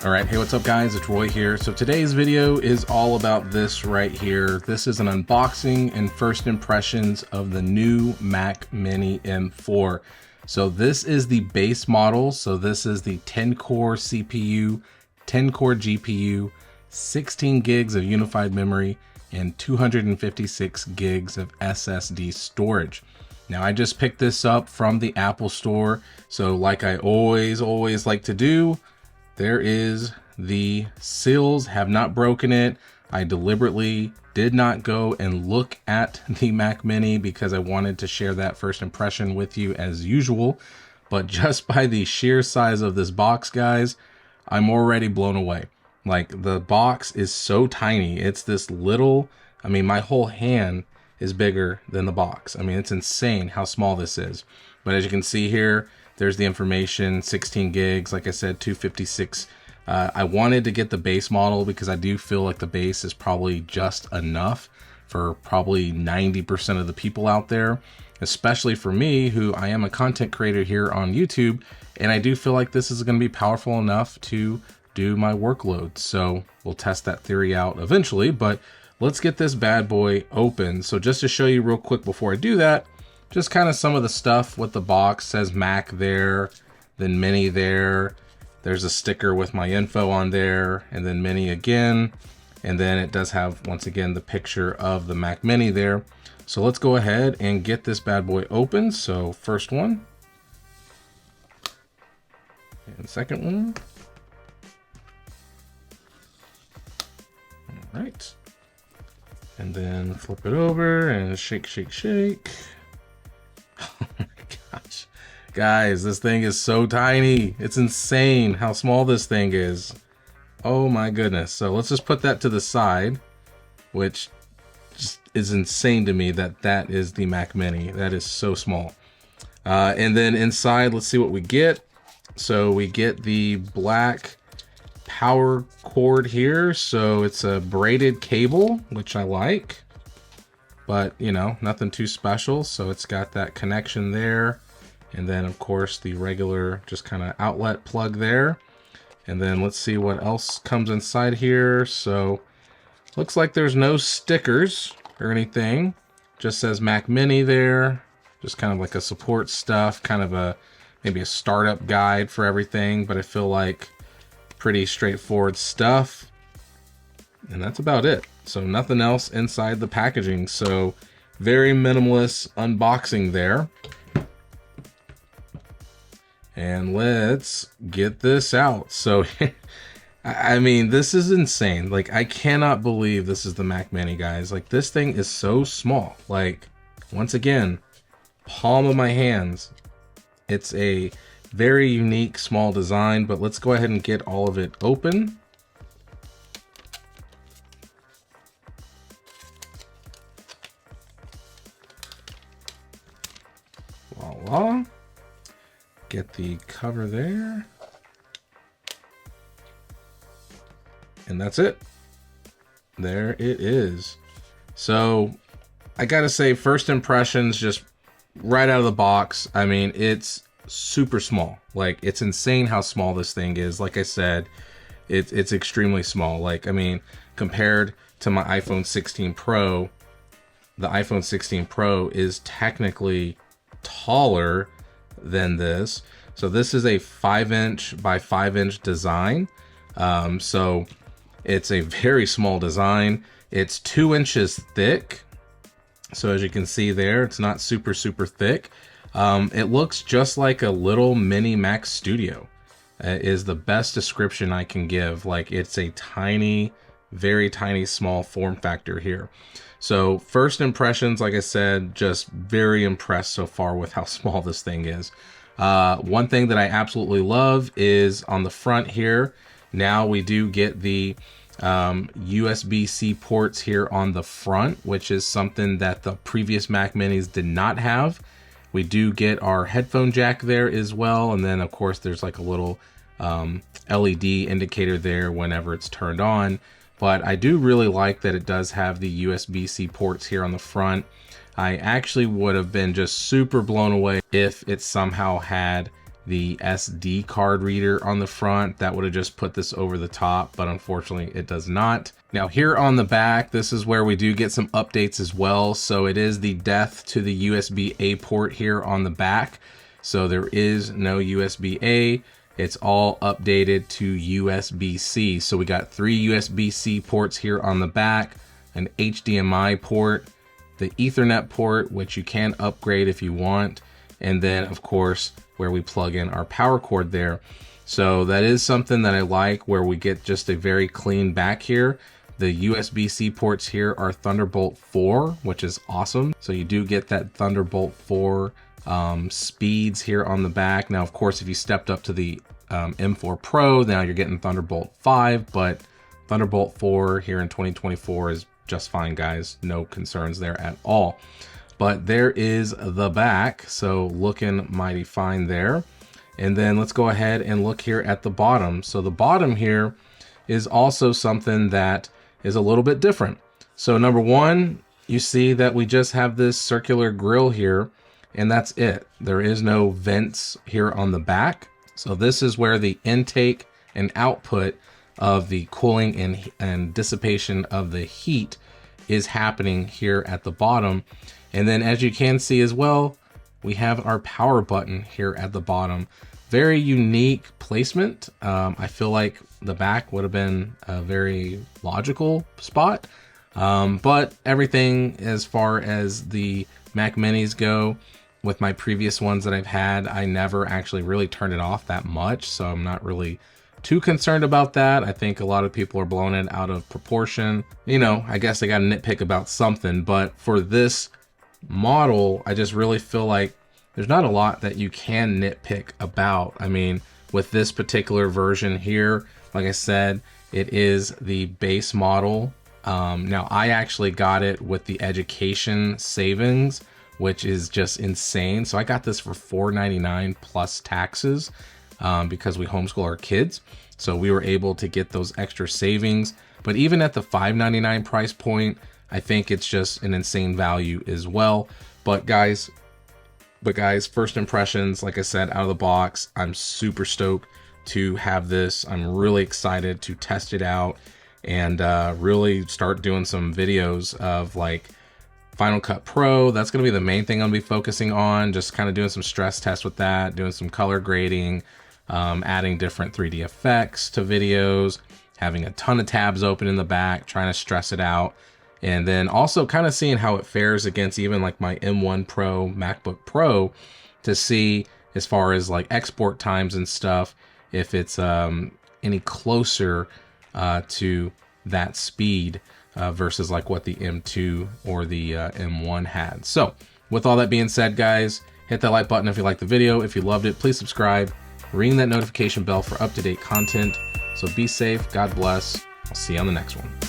All right, hey, what's up guys? It's Roy here. So today's video is all about this right here. This is an unboxing and first impressions of the new Mac Mini M4. So this is the base model. So this is the 10-core CPU, 10-core GPU, 16 gigs of unified memory, and 256 gigs of SSD storage. Now I just picked this up from the Apple Store. So like I always like to do, there is the seals, have not broken it. I deliberately did not go and look at the Mac Mini because I wanted to share that first impression with you as usual. But just by the sheer size of this box, guys, I'm already blown away. Like, the box is so tiny. It's this little, I mean, my whole hand is bigger than the box. I mean, it's insane how small this is. But as you can see here, there's the information, 16 gigs, like I said, 256. I wanted to get the base model because I do feel like the base is probably just enough for probably 90% of the people out there, especially for me, who I am a content creator here on YouTube, and I do feel like this is going to be powerful enough to do my workload. So we'll test that theory out eventually, but let's get this bad boy open. So just to show you real quick before I do that, just kind of some of the stuff with the box. Says Mac there, then Mini there. There's a sticker with my info on there, and then Mini again. And then it does have, once again, the picture of the Mac Mini there. So let's go ahead and get this bad boy open. So first one. And second one. All right. And then flip it over and shake, shake, shake. Oh my gosh. Guys, this thing is so tiny. It's insane how small this thing is. Oh my goodness. So let's just put that to the side, which just is insane to me that that is the Mac Mini. That is so small. And then inside, let's see what we get. So we get the black power cord here. So it's a braided cable, which I like. But, you know, nothing too special. So it's got that connection there. And then, of course, the regular just kind of outlet plug there. And then let's see what else comes inside here. So looks like there's no stickers or anything. Just says Mac Mini there. Just kind of like a support stuff. Kind of a maybe a startup guide for everything. But I feel like pretty straightforward stuff. And that's about it. So nothing else inside the packaging. So very minimalist unboxing there. And let's get this out. So, I mean, this is insane. Like, I cannot believe this is the Mac Mini, guys. Like, this thing is so small. Like, once again, palm of my hands. It's a very unique small design, but let's go ahead and get all of it open. Voila. Get the cover there. And that's it. There it is. So I gotta say, first impressions, just right out of the box. I mean, it's super small. Like, it's insane how small this thing is. Like I said, it's extremely small. Like, I mean, compared to my iPhone 16 Pro, the iPhone 16 Pro is technically taller than this. So this is a 5" by 5" design. So it's a very small design. It's 2 inches thick. So as you can see there, it's not super thick. It looks just like a little mini Mac Studio. Is the best description I can give. Like, it's a tiny, very tiny, small form factor here. So first impressions, like I said, just very impressed so far with how small this thing is. One thing that I absolutely love is on the front here. Now we do get the USB-C ports here on the front, which is something that the previous Mac Minis did not have. We do get our headphone jack there as well. And then of course there's like a little LED indicator there whenever it's turned on. But I do really like that it does have the USB-C ports here on the front. I actually would have been just super blown away if it somehow had the SD card reader on the front. That would have just put this over the top, but unfortunately it does not. Now here on the back, this is where we do get some updates as well. So it is the death to the USB-A port here on the back. So there is no USB-A. It's all updated to USB-C. So we got 3 USB-C ports here on the back, an HDMI port, the Ethernet port, which you can upgrade if you want, and then of course where we plug in our power cord there. So that is something that I like, where we get just a very clean back here. The USB-C ports here are Thunderbolt 4, which is awesome. So you do get that Thunderbolt 4 speeds here on the back. Now, of course, if you stepped up to the M4 Pro, now you're getting Thunderbolt 5, but Thunderbolt 4 here in 2024 is just fine, guys. No concerns there at all. But there is the back, so looking mighty fine there. And then let's go ahead and look here at the bottom. So the bottom here is also something that is a little bit different. So number one, you see that we just have this circular grill here, and that's it. There is no vents here on the back. So this is where the intake and output of the cooling and dissipation of the heat is happening here at the bottom. And then as you can see as well, we have our power button here at the bottom. Very unique placement. I feel like the back would have been a very logical spot. But everything as far as the Mac Minis go, with my previous ones that I've had, I never actually really turned it off that much. So I'm not really too concerned about that. I think a lot of people are blowing it out of proportion. You know, I guess I got to nitpick about something, but for this model, I just really feel like there's not a lot that you can nitpick about. I mean, with this particular version here, like I said, it is the base model. Now I actually got it with the education savings, which is just insane. So I got this for $4.99 plus taxes because we homeschool our kids. So we were able to get those extra savings. But even at the $5.99 price point, I think it's just an insane value as well. But guys, first impressions, like I said, out of the box, I'm super stoked to have this. I'm really excited to test it out and really start doing some videos of like Final Cut Pro. That's going to be the main thing I'll be focusing on, just kind of doing some stress tests with that, doing some color grading, adding different 3D effects to videos, having a ton of tabs open in the back, trying to stress it out. And then also kind of seeing how it fares against even like my M1 Pro MacBook Pro to see as far as like export times and stuff, if it's any closer to that speed versus like what the M2 or the M1 had. So with all that being said, guys, hit that like button if you liked the video. If you loved it, please subscribe, ring that notification bell for up-to-date content. So be safe, God bless. I'll see you on the next one.